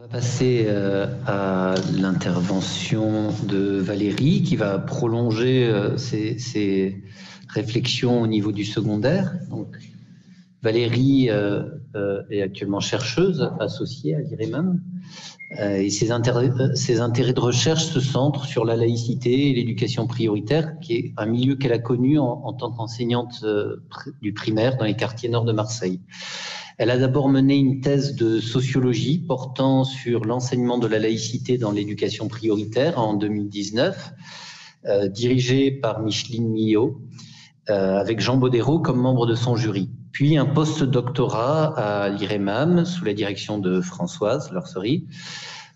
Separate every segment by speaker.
Speaker 1: On va passer à l'intervention de Valérie qui va prolonger ses réflexions au niveau du secondaire. Donc, Valérie est actuellement chercheuse associée à l'IREMAM et ses intérêts de recherche se centrent sur la laïcité et l'éducation prioritaire, qui est un milieu qu'elle a connu en tant qu'enseignante du primaire dans les quartiers nord de Marseille. Elle a d'abord mené une thèse de sociologie portant sur l'enseignement de la laïcité dans l'éducation prioritaire en 2019, dirigée par Micheline Millot, avec Jean Baudéraud comme membre de son jury. Puis un post-doctorat à l'IREMAM, sous la direction de Françoise Lorsery,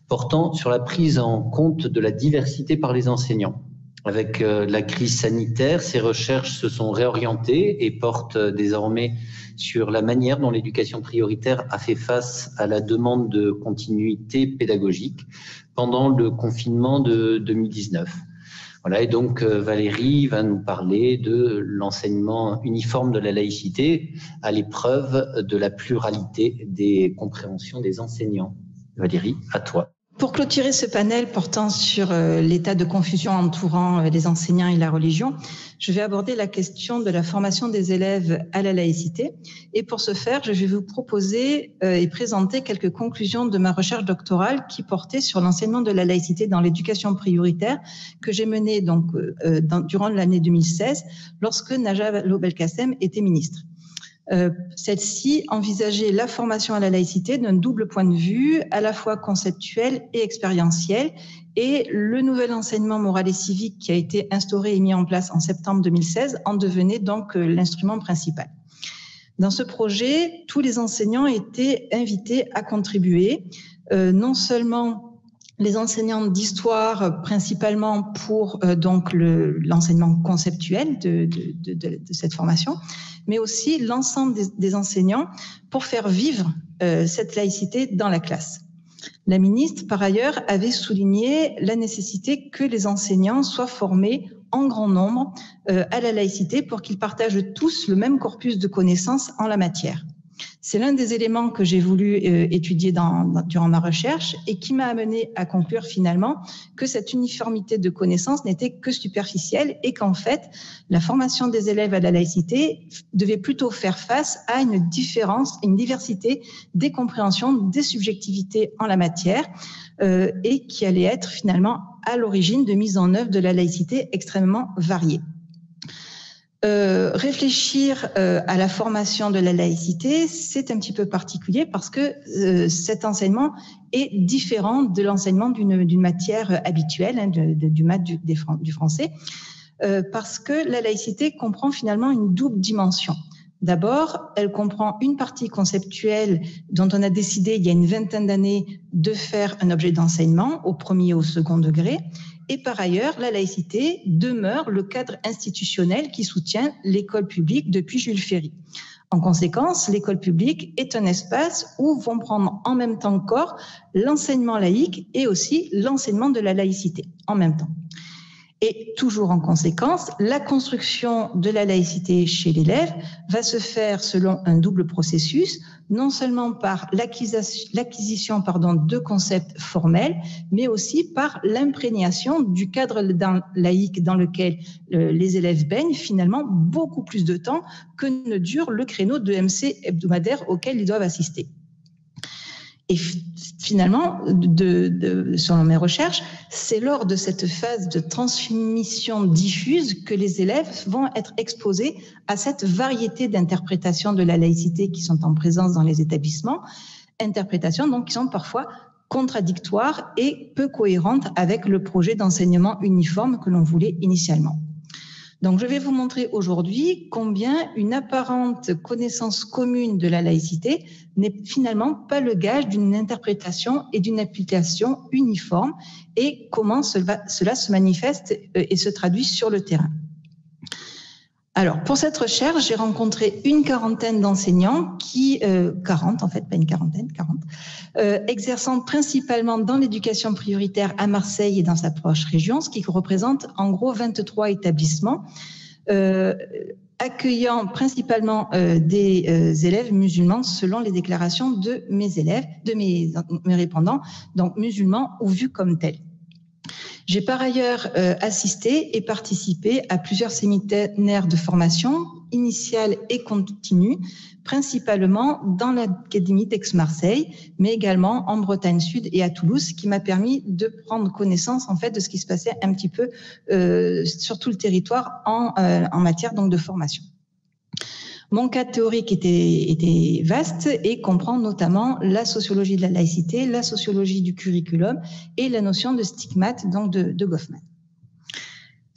Speaker 1: portant sur la prise en compte de la diversité par les enseignants. Avec la crise sanitaire, ces recherches se sont réorientées et portent désormais sur la manière dont l'éducation prioritaire a fait face à la demande de continuité pédagogique pendant le confinement de 2019. Voilà, et donc Valérie va nous parler de l'enseignement uniforme de la laïcité à l'épreuve de la pluralité des compréhensions des enseignants. Valérie, à toi.
Speaker 2: Pour clôturer ce panel portant sur l'état de confusion entourant les enseignants et la religion, je vais aborder la question de la formation des élèves à la laïcité. Et pour ce faire, je vais vous proposer et présenter quelques conclusions de ma recherche doctorale qui portait sur l'enseignement de la laïcité dans l'éducation prioritaire que j'ai menée donc, durant l'année 2016 lorsque Najat Vallaud-Belkacem était ministre. Celle-ci envisageait la formation à la laïcité d'un double point de vue, à la fois conceptuel et expérientiel, et le nouvel enseignement moral et civique qui a été instauré et mis en place en septembre 2016 en devenait donc l'instrument principal. Dans ce projet, tous les enseignants étaient invités à contribuer, non seulement les enseignants d'histoire principalement pour donc l'enseignement conceptuel de cette formation, mais aussi l'ensemble des enseignants pour faire vivre cette laïcité dans la classe. La ministre, par ailleurs, avait souligné la nécessité que les enseignants soient formés en grand nombre à la laïcité pour qu'ils partagent tous le même corpus de connaissances en la matière. C'est l'un des éléments que j'ai voulu étudier durant ma recherche et qui m'a amené à conclure finalement que cette uniformité de connaissances n'était que superficielle et qu'en fait, la formation des élèves à la laïcité devait plutôt faire face à une diversité des compréhensions, des subjectivités en la matière et qui allait être finalement à l'origine de mise en œuvre de la laïcité extrêmement variée. Réfléchir à la formation de la laïcité, c'est un petit peu particulier parce que cet enseignement est différent de l'enseignement d'une matière habituelle, du maths, du français, parce que la laïcité comprend finalement une double dimension. D'abord, elle comprend une partie conceptuelle dont on a décidé il y a une vingtaine d'années de faire un objet d'enseignement au premier et au second degré. Et par ailleurs, la laïcité demeure le cadre institutionnel qui soutient l'école publique depuis Jules Ferry. En conséquence, l'école publique est un espace où vont prendre en même temps corps l'enseignement laïque et aussi l'enseignement de la laïcité en même temps. Et toujours en conséquence, la construction de la laïcité chez l'élève va se faire selon un double processus, non seulement par l'acquisition de concepts formels, mais aussi par l'imprégnation du cadre laïque dans lequel les élèves baignent finalement beaucoup plus de temps que ne dure le créneau de MC hebdomadaire auquel ils doivent assister. Et finalement, selon mes recherches, c'est lors de cette phase de transmission diffuse que les élèves vont être exposés à cette variété d'interprétations de la laïcité qui sont en présence dans les établissements, interprétations donc qui sont parfois contradictoires et peu cohérentes avec le projet d'enseignement uniforme que l'on voulait initialement. Donc, je vais vous montrer aujourd'hui combien une apparente connaissance commune de la laïcité n'est finalement pas le gage d'une interprétation et d'une application uniforme et comment cela se manifeste et se traduit sur le terrain. Alors, pour cette recherche, j'ai rencontré une quarantaine d'enseignants qui, 40 en fait, pas une quarantaine, 40, exerçant principalement dans l'éducation prioritaire à Marseille et dans sa proche région, ce qui représente en gros 23 établissements. accueillant principalement des élèves musulmans selon les déclarations de mes élèves, de mes répondants, donc musulmans ou vus comme tels. J'ai par ailleurs assisté et participé à plusieurs séminaires de formation initiale et continue, principalement dans l'Académie d'Aix-Marseille, mais également en Bretagne Sud et à Toulouse, qui m'a permis de prendre connaissance en fait de ce qui se passait un petit peu sur tout le territoire en matière donc de formation. Mon cadre théorique était vaste et comprend notamment la sociologie de la laïcité, la sociologie du curriculum et la notion de stigmate donc de Goffman.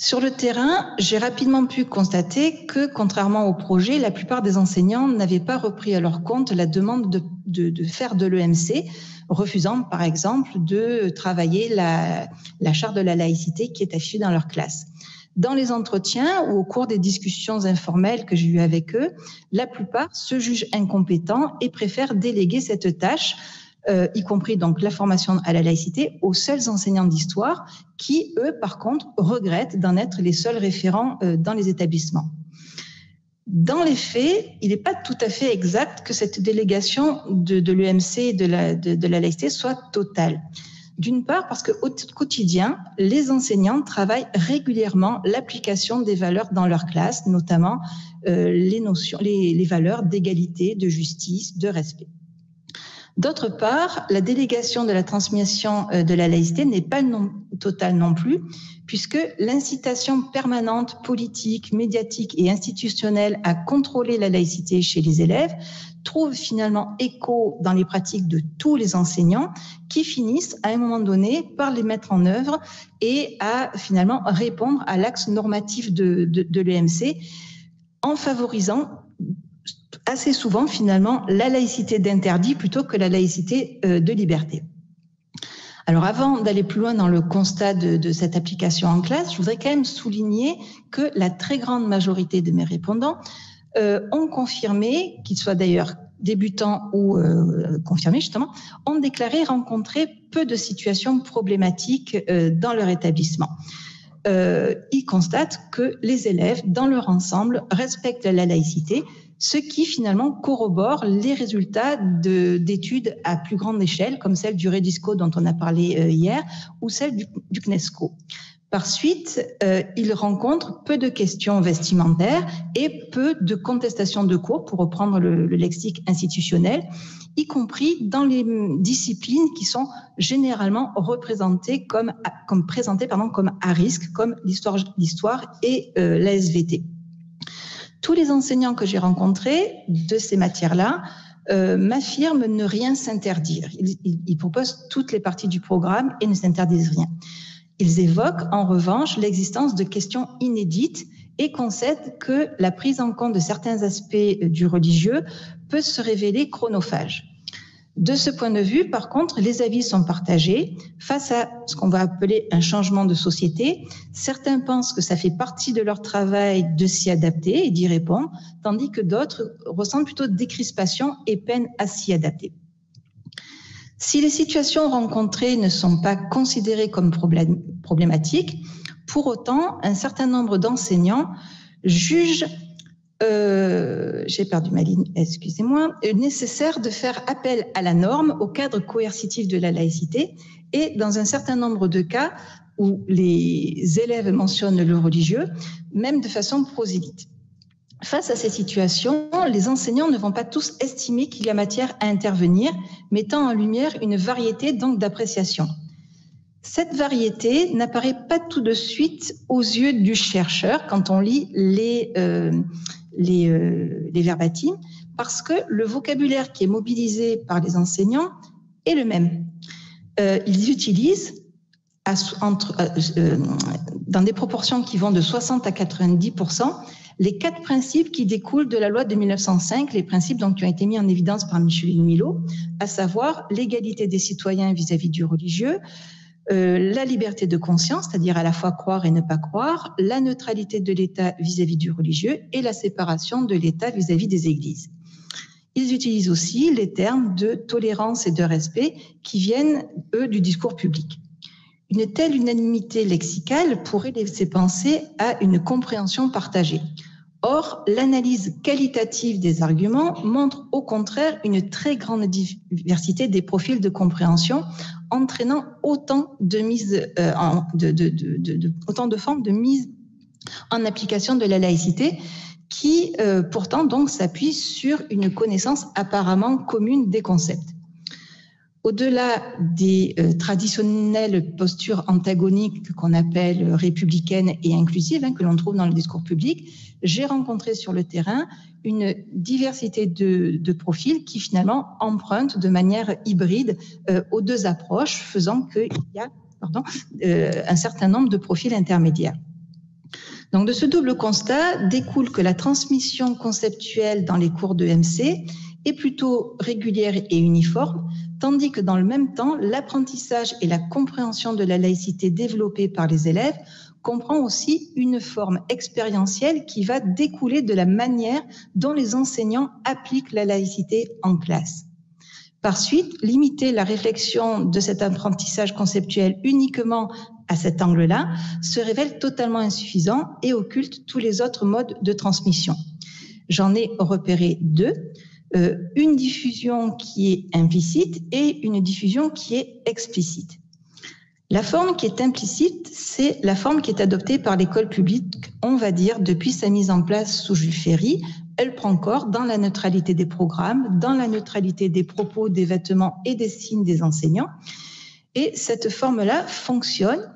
Speaker 2: Sur le terrain, j'ai rapidement pu constater que, contrairement au projet, la plupart des enseignants n'avaient pas repris à leur compte la demande de faire de l'EMC, refusant par exemple de travailler la charte de la laïcité qui est affichée dans leur classe. Dans les entretiens ou au cours des discussions informelles que j'ai eues avec eux, la plupart se jugent incompétents et préfèrent déléguer cette tâche, y compris donc la formation à la laïcité, aux seuls enseignants d'histoire qui, eux, par contre, regrettent d'en être les seuls référents dans les établissements. Dans les faits, il n'est pas tout à fait exact que cette délégation de l'EMC et de la laïcité soit totale. D'une part, parce qu'au quotidien, les enseignants travaillent régulièrement l'application des valeurs dans leur classe, notamment les valeurs d'égalité, de justice, de respect. D'autre part, la délégation de la transmission de la laïcité n'est pas totale non plus, puisque l'incitation permanente politique, médiatique et institutionnelle à contrôler la laïcité chez les élèves trouve finalement écho dans les pratiques de tous les enseignants qui finissent à un moment donné par les mettre en œuvre et à finalement répondre à l'axe normatif de l'EMC en favorisant assez souvent finalement la laïcité d'interdit plutôt que la laïcité de liberté. Alors avant d'aller plus loin dans le constat de cette application en classe, je voudrais quand même souligner que la très grande majorité de mes répondants ont confirmé, qu'ils soient d'ailleurs débutants ou confirmés justement, ont déclaré rencontrer peu de situations problématiques dans leur étabbissement. Ils constatent que les élèves, dans leur ensemble, respectent la laïcité, ce qui finalement corrobore les résultats d'études à plus grande échelle, comme celle du Redisco dont on a parlé hier, ou celle du CNESCO. Par suite, ils rencontrent peu de questions vestimentaires et peu de contestations de cours, pour reprendre le lexique institutionnel, y compris dans les disciplines qui sont généralement représentées présentées comme à risque, comme l'histoire et la SVT. Tous les enseignants que j'ai rencontrés de ces matières-là m'affirment ne rien s'interdire. Ils proposent toutes les parties du programme et ne s'interdisent rien. Ils évoquent en revanche l'existence de questions inédites et concèdent que la prise en compte de certains aspects du religieux peut se révéler chronophage. De ce point de vue, par contre, les avis sont partagés. Face à ce qu'on va appeler un changement de société, certains pensent que ça fait partie de leur travail de s'y adapter et d'y répondre, tandis que d'autres ressentent plutôt décrispation et peinent à s'y adapter. Si les situations rencontrées ne sont pas considérées comme problématiques, pour autant, un certain nombre d'enseignants jugent j'ai perdu ma ligne, excusez-moi, nécessaire de faire appel à la norme, au cadre coercitif de la laïcité, et dans un certain nombre de cas où les élèves mentionnent le religieux, même de façon prosélyte. Face à ces situations, les enseignants ne vont pas tous estimer qu'il y a matière à intervenir, mettant en lumière une variété donc d'appréciation. Cette variété n'apparaît pas tout de suite aux yeux du chercheur quand on lit les verbatims, parce que le vocabulaire qui est mobilisé par les enseignants est le même. Ils utilisent dans des proportions qui vont de 60 à 90% les 4 principes qui découlent de la loi de 1905, les principes donc qui ont été mis en évidence par Micheline Milot, à savoir l'égalité des citoyens vis-à-vis du religieux, la liberté de conscience, c'est-à-dire à la fois croire et ne pas croire, la neutralité de l'État vis-à-vis du religieux et la séparation de l'État vis-à-vis des églises. Ils utilisent aussi les termes de tolérance et de respect qui viennent, eux, du discours public. Une telle unanimité lexicale pourrait laisser penser à une compréhension partagée. Or, l'analyse qualitative des arguments montre au contraire une très grande diversité des profils de compréhension, entraînant autant de formes de mise en application de la laïcité qui, pourtant, donc, s'appuie sur une connaissance apparemment commune des concepts. Au-delà des traditionnelles postures antagoniques qu'on appelle républicaines et inclusives, que l'on trouve dans le discours public, j'ai rencontré sur le terrain une diversité de profils qui finalement empruntent de manière hybride aux deux approches, faisant qu'il y a un certain nombre de profils intermédiaires. Donc, de ce double constat découle que la transmission conceptuelle dans les cours de MC est plutôt régulière et uniforme, tandis que dans le même temps, l'apprentissage et la compréhension de la laïcité développée par les élèves comprend aussi une forme expérientielle qui va découler de la manière dont les enseignants appliquent la laïcité en classe. Par suite, limiter la réflexion de cet apprentissage conceptuel uniquement à cet angle-là se révèle totalement insuffisant et occulte tous les autres modes de transmission. J'en ai repéré deux. Une diffusion qui est implicite et une diffusion qui est explicite. La forme qui est implicite, c'est la forme qui est adoptée par l'école publique, on va dire, depuis sa mise en place sous Jules Ferry. Elle prend corps dans la neutralité des programmes, dans la neutralité des propos, des vêtements et des signes des enseignants. Et cette forme-là fonctionne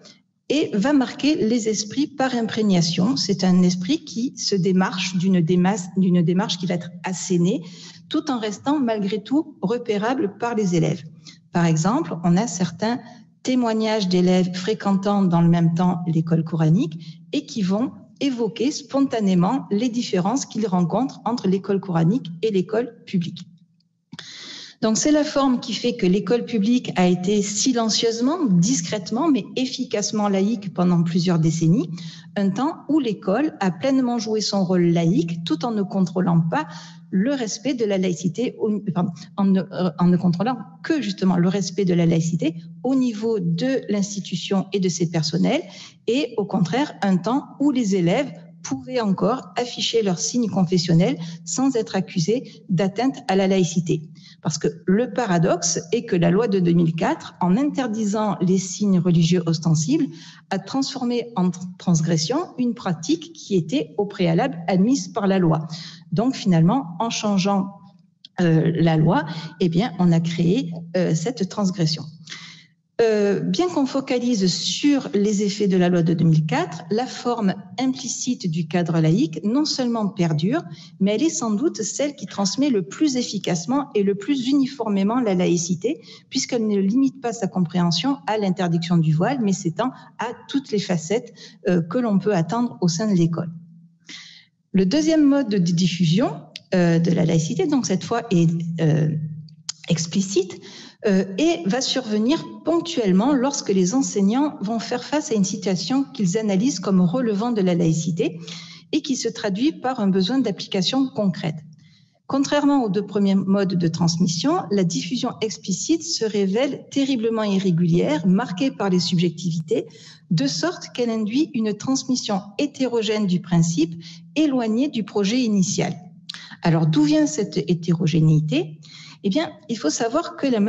Speaker 2: et va marquer les esprits par imprégnation. C'est un esprit qui se démarche d'une démarche qui va être assénée, tout en restant malgré tout repérable par les élèves. Par exemple, on a certains témoignages d'élèves fréquentant dans le même temps l'école coranique et qui vont évoquer spontanément les différences qu'ils rencontrent entre l'école coranique et l'école publique. Donc c'est la forme qui fait que l'école publique a été silencieusement, discrètement, mais efficacement laïque pendant plusieurs décennies, un temps où l'école a pleinement joué son rôle laïque tout en ne contrôlant pas le respect de la laïcité, en ne contrôlant que justement le respect de la laïcité au niveau de l'institution et de ses personnels, et au contraire un temps où les élèves pouvaient encore afficher leurs signes confessionnels sans être accusés d'atteinte à la laïcité. Parce que le paradoxe est que la loi de 2004, en interdisant les signes religieux ostensibles, a transformé en transgression une pratique qui était au préalable admise par la loi. Donc finalement, en changeant la loi, eh bien, on a créé cette transgression. Bien qu'on focalise sur les effets de la loi de 2004, la forme implicite du cadre laïque non seulement perdure, mais elle est sans doute celle qui transmet le plus efficacement et le plus uniformément la laïcité, puisqu'elle ne limite pas sa compréhension à l'interdiction du voile, mais s'étend à toutes les facettes que l'on peut attendre au sein de l'école. Le deuxième mode de diffusion de la laïcité, donc cette fois, est explicite, et va survenir ponctuellement lorsque les enseignants vont faire face à une situation qu'ils analysent comme relevant de la laïcité et qui se traduit par un besoin d'application concrète. Contrairement aux deux premiers modes de transmission, la diffusion explicite se révèle terriblement irrégulière, marquée par les subjectivités, de sorte qu'elle induit une transmission hétérogène du principe, éloignée du projet initial. Alors, d'où vient cette hétérogénéité ? Eh bien, il faut savoir que la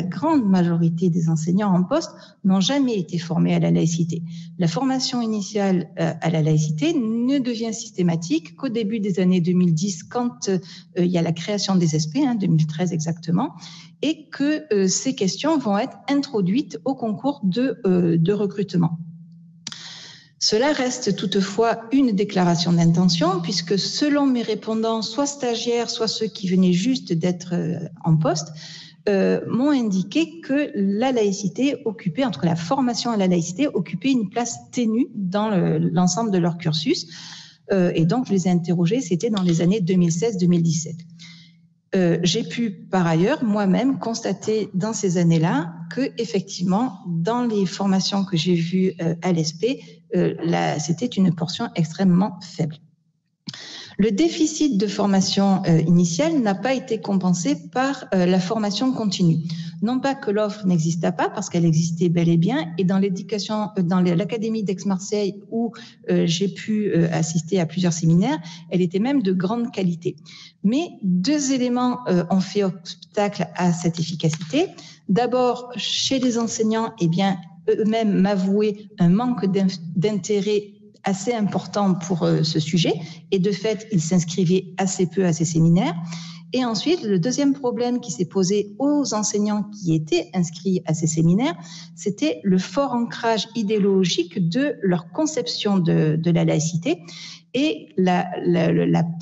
Speaker 2: grande majorité des enseignants en poste n'ont jamais été formés à la laïcité. La formation initiale à la laïcité ne devient systématique qu'au début des années 2010, quand il y a la création des SP, 2013 exactement, et que ces questions vont être introduites au concours de recrutement. Cela reste toutefois une déclaration d'intention, puisque selon mes répondants, soit stagiaires, soit ceux qui venaient juste d'être en poste, m'ont indiqué que la laïcité occupait, entre la formation à la laïcité, occupait une place ténue dans l'ensemble de leur cursus. Et donc, je les ai interrogés, c'était dans les années 2016-2017. J'ai pu, par ailleurs, moi-même constater dans ces années-là que, effectivement, dans les formations que j'ai vues à l'ESP, c'était une portion extrêmement faible. Le déficit de formation initiale n'a pas été compensé par la formation continue. Non pas que l'offre n'exista pas, parce qu'elle existait bel et bien, et dans l'éducation, dans l'Académie d'Aix-Marseille où j'ai pu assister à plusieurs séminaires, elle était même de grande qualité. Mais deux éléments ont fait obstacle à cette efficacité. D'abord, chez les enseignants, eh bien, eux-mêmes m'avouaient un manque d'intérêt assez important pour ce sujet, et de fait, ils s'inscrivaient assez peu à ces séminaires. Et ensuite, le deuxième problème qui s'est posé aux enseignants qui étaient inscrits à ces séminaires, c'était le fort ancrage idéologique de leur conception de la laïcité, et la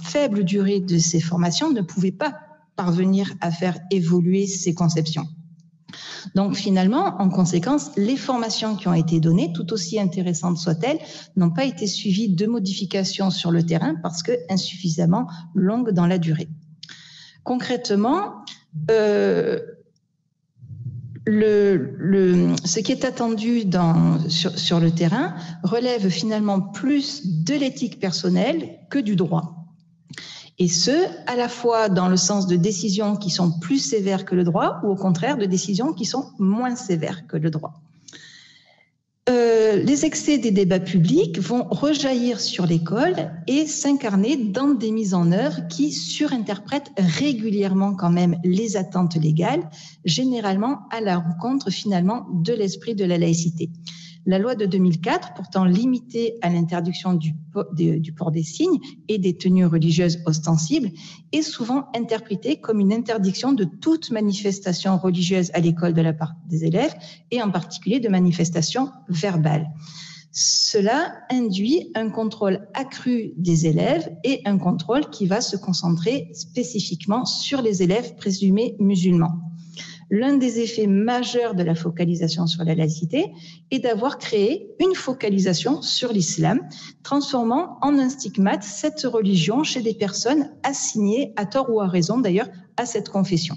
Speaker 2: faible durée de ces formations ne pouvait pas parvenir à faire évoluer ces conceptions. Donc finalement, en conséquence, les formations qui ont été données, tout aussi intéressantes soient-elles, n'ont pas été suivies de modifications sur le terrain parce que insuffisamment longues dans la durée. Concrètement, ce qui est attendu sur le terrain relève finalement plus de l'éthique personnelle que du droit. Et ce, à la fois dans le sens de décisions qui sont plus sévères que le droit ou au contraire de décisions qui sont moins sévères que le droit. Les excès des débats publics vont rejaillir sur l'école et s'incarner dans des mises en œuvre qui surinterprètent régulièrement quand même les attentes légales, généralement à la rencontre finalement de l'esprit de la laïcité. La loi de 2004, pourtant limitée à l'interdiction du port des signes et des tenues religieuses ostensibles, est souvent interprétée comme une interdiction de toute manifestation religieuse à l'école de la part des élèves, et en particulier de manifestations verbales. Cela induit un contrôle accru des élèves et un contrôle qui va se concentrer spécifiquement sur les élèves présumés musulmans. L'un des effets majeurs de la focalisation sur la laïcité est d'avoir créé une focalisation sur l'islam, transformant en un stigmate cette religion chez des personnes assignées, à tort ou à raison d'ailleurs, à cette confession.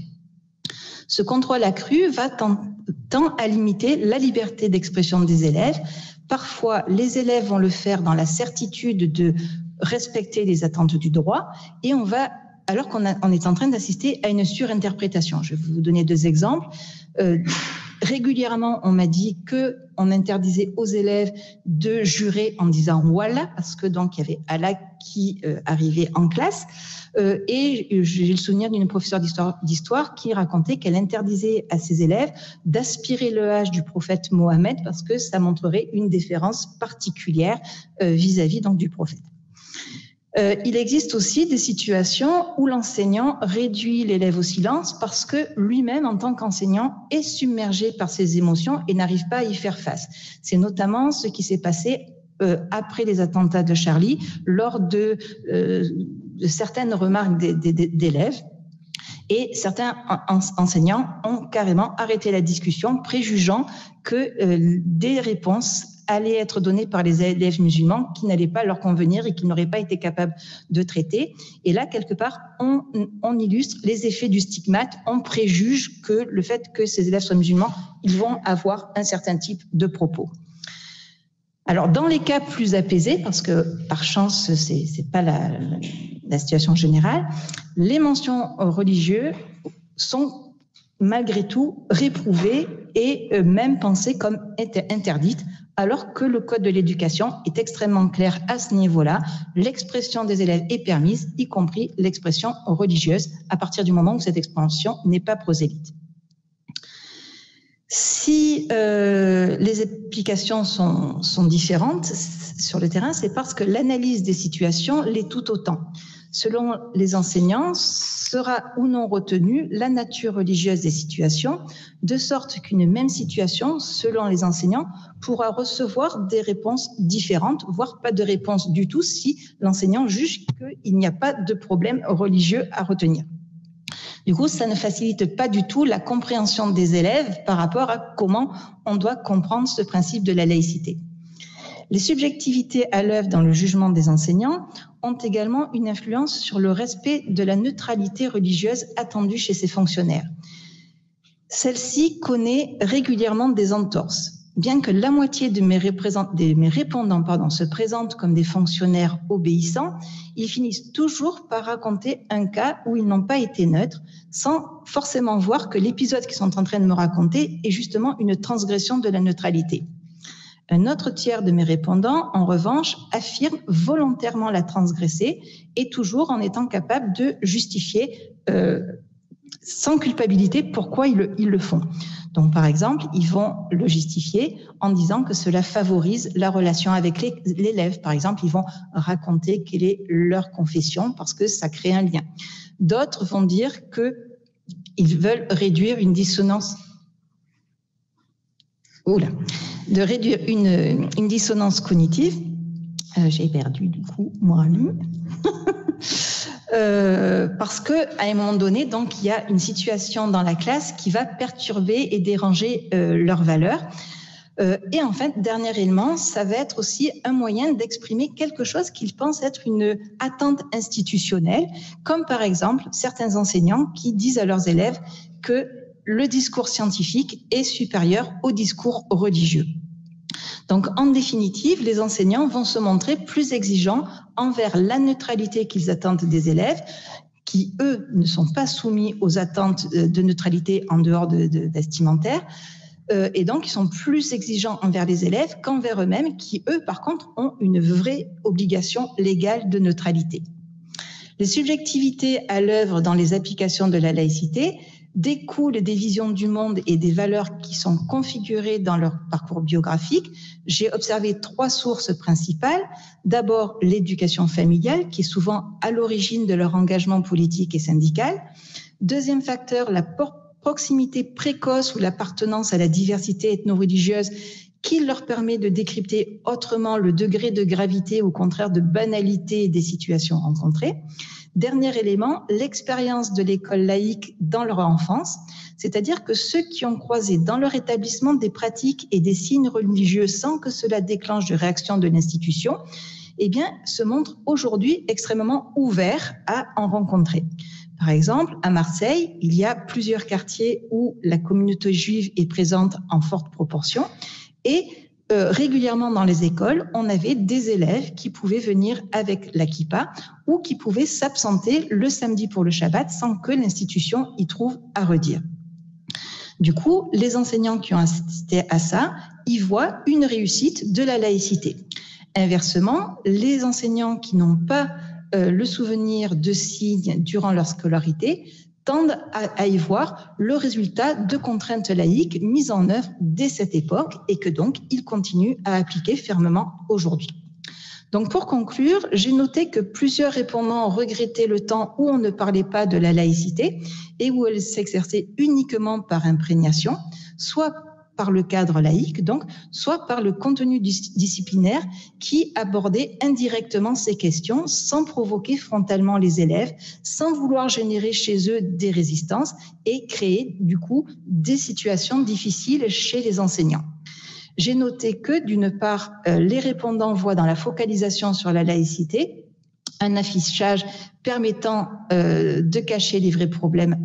Speaker 2: Ce contrôle accru va tend à limiter la liberté d'expression des élèves. Parfois, les élèves vont le faire dans la certitude de respecter les attentes du droit, et alors qu'on est en train d'assister à une surinterprétation. Je vais vous donner deux exemples. Régulièrement, on m'a dit qu'on interdisait aux élèves de jurer en disant « Wallah », parce que donc il y avait Allah qui arrivait en classe. Et j'ai le souvenir d'une professeure d'histoire qui racontait qu'elle interdisait à ses élèves d'aspirer le H du prophète Mohammed parce que ça montrerait une déférence particulière vis-à-vis donc du prophète. Il existe aussi des situations où l'enseignant réduit l'élève au silence parce que lui-même, en tant qu'enseignant, est submergé par ses émotions et n'arrive pas à y faire face. C'est notamment ce qui s'est passé après les attentats de Charlie, lors de certaines remarques d'élèves. Et certains enseignants ont carrément arrêté la discussion, préjugeant que des réponses allaient être données par les élèves musulmans qui n'allaient pas leur convenir et qu'ils n'auraient pas été capables de traiter. Et là, quelque part, on illustre les effets du stigmate. On préjuge que le fait que ces élèves soient musulmans, ils vont avoir un certain type de propos. Alors, dans les cas plus apaisés, parce que par chance, c'est pas la situation générale, les mentions religieuses sont malgré tout réprouvées et même pensées comme interdites, alors que le Code de l'éducation est extrêmement clair à ce niveau-là. L'expression des élèves est permise, y compris l'expression religieuse, à partir du moment où cette expression n'est pas prosélyte. Si les applications sont différentes sur le terrain, c'est parce que l'analyse des situations l'est tout autant. Selon les enseignants, sera ou non retenue la nature religieuse des situations, de sorte qu'une même situation, selon les enseignants, pourra recevoir des réponses différentes, voire pas de réponse du tout si l'enseignant juge qu'il n'y a pas de problème religieux à retenir. Du coup, ça ne facilite pas du tout la compréhension des élèves par rapport à comment on doit comprendre ce principe de la laïcité. Les subjectivités à l'œuvre dans le jugement des enseignants ont également une influence sur le respect de la neutralité religieuse attendue chez ces fonctionnaires. Celle-ci connaît régulièrement des entorses. bien que la moitié de mes répondants se présentent comme des fonctionnaires obéissants, ils finissent toujours par raconter un cas où ils n'ont pas été neutres, sans forcément voir que l'épisode qu'ils sont en train de me raconter est justement une transgression de la neutralité. Un autre tiers de mes répondants, en revanche, affirment volontairement la transgresser et toujours en étant capable de justifier sans culpabilité pourquoi ils le font. Donc, par exemple, ils vont le justifier en disant que cela favorise la relation avec l'élève. Par exemple, ils vont raconter quelle est leur confession parce que ça crée un lien. D'autres vont dire qu'ils veulent réduire une dissonance. Réduire une dissonance cognitive. J'ai perdu du coup moi-même. Parce que à un moment donné, donc, il y a une situation dans la classe qui va perturber et déranger leurs valeurs. Et en fait, dernier élément, ça va être aussi un moyen d'exprimer quelque chose qu'ils pensent être une attente institutionnelle, comme par exemple certains enseignants qui disent à leurs élèves que le discours scientifique est supérieur au discours religieux. Donc, en définitive, les enseignants vont se montrer plus exigeants envers la neutralité qu'ils attendent des élèves, qui, eux, ne sont pas soumis aux attentes de neutralité en dehors vestimentaire. Et donc, ils sont plus exigeants envers les élèves qu'envers eux-mêmes, qui, eux, par contre, ont une vraie obligation légale de neutralité. Les subjectivités à l'œuvre dans les applications de la laïcité découlent des visions du monde et des valeurs qui sont configurées dans leur parcours biographique. J'ai observé 3 sources principales. D'abord, l'éducation familiale, qui est souvent à l'origine de leur engagement politique et syndical. Deuxième facteur, la proximité précoce ou l'appartenance à la diversité ethno-religieuse qui leur permet de décrypter autrement le degré de gravité ou au contraire de banalité des situations rencontrées. Dernier élément, l'expérience de l'école laïque dans leur enfance, c'est-à-dire que ceux qui ont croisé dans leur établissement des pratiques et des signes religieux sans que cela déclenche de réaction de l'institution, eh bien, se montrent aujourd'hui extrêmement ouverts à en rencontrer. Par exemple, à Marseille, il y a plusieurs quartiers où la communauté juive est présente en forte proportion et régulièrement dans les écoles, on avait des élèves qui pouvaient venir avec la kippa ou qui pouvaient s'absenter le samedi pour le Shabbat sans que l'institution y trouve à redire. Du coup, les enseignants qui ont assisté à ça y voient une réussite de la laïcité. Inversement, les enseignants qui n'ont pas le souvenir de signes durant leur scolarité tendent à y voir le résultat de contraintes laïques mises en œuvre dès cette époque et que donc ils continuent à appliquer fermement aujourd'hui. Donc pour conclure, j'ai noté que plusieurs répondants regrettaient le temps où on ne parlait pas de la laïcité et où elle s'exerçait uniquement par imprégnation, soit par le cadre laïque, donc, soit par le contenu disciplinaire qui abordait indirectement ces questions sans provoquer frontalement les élèves, sans vouloir générer chez eux des résistances et créer, du coup, des situations difficiles chez les enseignants. J'ai noté que, d'une part, les répondants voient dans la focalisation sur la laïcité un affichage permettant de cacher les vrais problèmes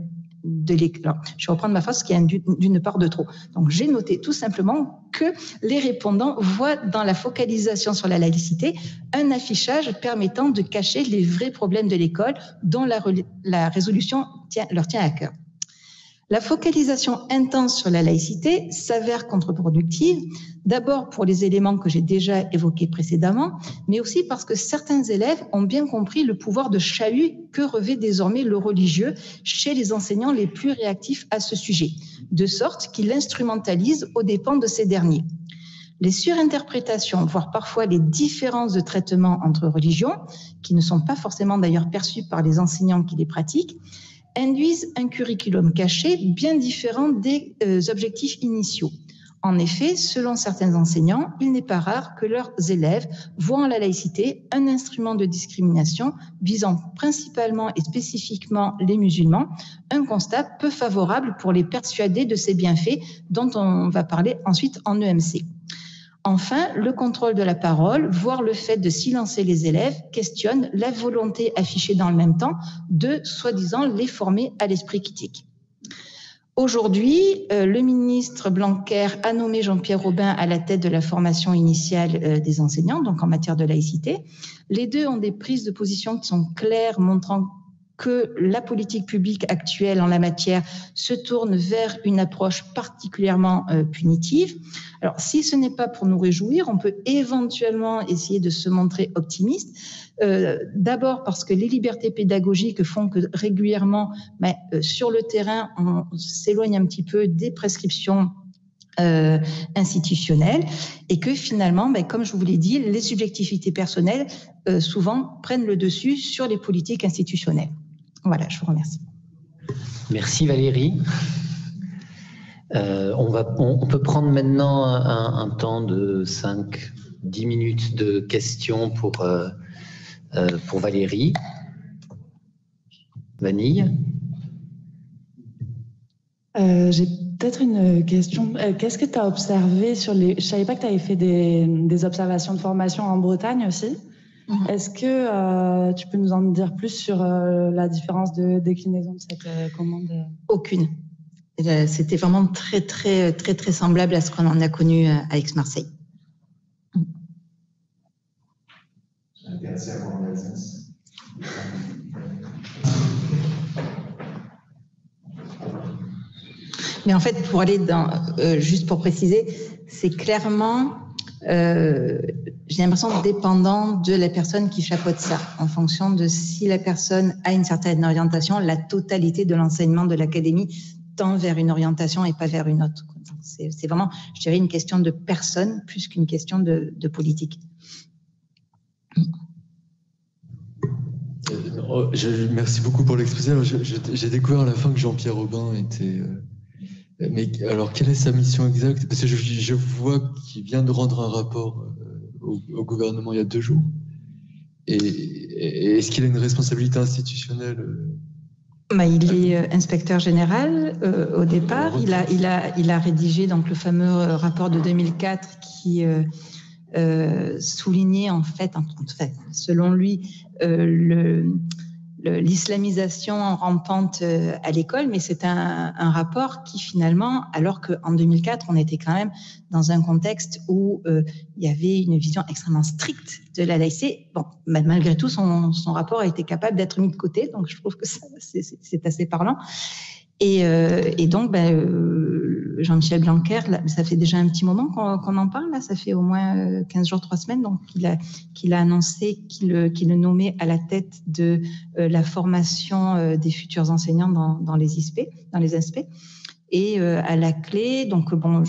Speaker 2: de l'école. Je vais reprendre ma phrase, qui est d'une part de trop. Donc, j'ai noté tout simplement que les répondants voient dans la focalisation sur la laïcité un affichage permettant de cacher les vrais problèmes de l'école dont la résolution leur tient à cœur. La focalisation intense sur la laïcité s'avère contre-productive, d'abord pour les éléments que j'ai déjà évoqués précédemment, mais aussi parce que certains élèves ont bien compris le pouvoir de chahut que revêt désormais le religieux chez les enseignants les plus réactifs à ce sujet, de sorte qu'ils l'instrumentalisent aux dépens de ces derniers. Les surinterprétations, voire parfois les différences de traitement entre religions, qui ne sont pas forcément d'ailleurs perçues par les enseignants qui les pratiquent, induisent un curriculum caché bien différent des objectifs initiaux. En effet, selon certains enseignants, il n'est pas rare que leurs élèves voient en la laïcité un instrument de discrimination visant principalement et spécifiquement les musulmans, un constat peu favorable pour les persuader de ces bienfaits dont on va parler ensuite en EMC. Enfin, le contrôle de la parole, voire le fait de silencer les élèves, questionne la volonté affichée dans le même temps de, soi-disant, les former à l'esprit critique. Aujourd'hui, le ministre Blanquer a nommé Jean-Pierre Robin à la tête de la formation initiale des enseignants, donc en matière de laïcité. Les deux ont des prises de position qui sont claires, montrant que la politique publique actuelle en la matière se tourne vers une approche particulièrement punitive. Alors, si ce n'est pas pour nous réjouir, on peut éventuellement essayer de se montrer optimiste. D'abord parce que les libertés pédagogiques font que régulièrement, sur le terrain, on s'éloigne un petit peu des prescriptions institutionnelles et que finalement, comme je vous l'ai dit, les subjectivités personnelles souvent prennent le dessus sur les politiques institutionnelles. Voilà, je vous remercie.
Speaker 1: Merci Valérie. On peut prendre maintenant un temps de 5-10 minutes de questions pour Valérie. Vanille.
Speaker 3: J'ai peut-être une question. Qu'est-ce que tu as observé sur les... Je ne savais pas que tu avais fait des observations de formation en Bretagne aussi. Est-ce que tu peux nous en dire plus sur la différence de déclinaison de cette commande?
Speaker 2: Aucune. C'était vraiment très semblable à ce qu'on en a connu à Aix-Marseille. Mais en fait, pour aller juste pour préciser, c'est clairement... j'ai l'impression dépendant de la personne qui chapeaute ça, en fonction de si la personne a une certaine orientation, la totalité de l'enseignement de l'académie tend vers une orientation et pas vers une autre. C'est vraiment, je dirais, une question de personne plus qu'une question de politique.
Speaker 4: Merci beaucoup pour l'exposé. J'ai découvert à la fin que Jean-Pierre Robin était... Mais alors, quelle est sa mission exacte? Parce que je vois qu'il vient de rendre un rapport au gouvernement il y a 2 jours. Et est-ce qu'il a une responsabilité institutionnelle?
Speaker 2: Il est inspecteur général au départ. Il a rédigé donc le fameux rapport de 2004 qui soulignait en fait, selon lui, l'islamisation rampante à l'école, mais c'est un rapport qui finalement, alors qu'en 2004, on était quand même dans un contexte où il y avait une vision extrêmement stricte de la laïcité. Bon, malgré tout, son rapport a été capable d'être mis de côté, donc je trouve que c'est assez parlant. Et donc, Jean-Michel Blanquer, ça fait déjà un petit moment qu'on en parle, là, ça fait au moins 15 jours, 3 semaines, donc qu'il a annoncé qu'il le nommait à la tête de la formation des futurs enseignants dans les ISP, dans les ISP. Et à la clé, donc comme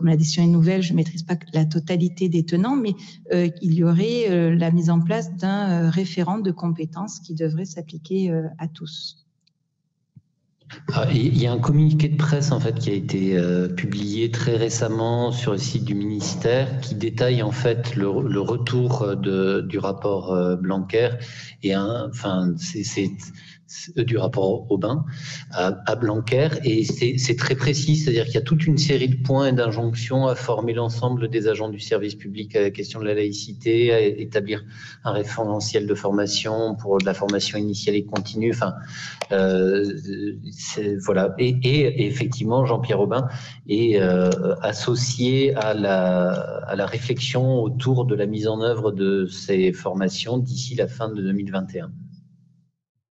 Speaker 2: la décision est nouvelle, je ne maîtrise pas la totalité des tenants, mais il y aurait la mise en place d'un référent de compétences qui devrait s'appliquer à tous.
Speaker 1: Il y a un communiqué de presse en fait qui a été publié très récemment sur le site du ministère qui détaille en fait le retour du rapport Blanquer et du rapport Aubin à Blanquer, et c'est très précis, c'est-à-dire qu'il y a toute une série de points et d'injonctions à former l'ensemble des agents du service public à la question de la laïcité, à établir un référentiel de formation pour de la formation initiale et continue. Voilà. Et effectivement, Jean-Pierre Robin est associé à la réflexion autour de la mise en œuvre de ces formations d'ici la fin de 2021.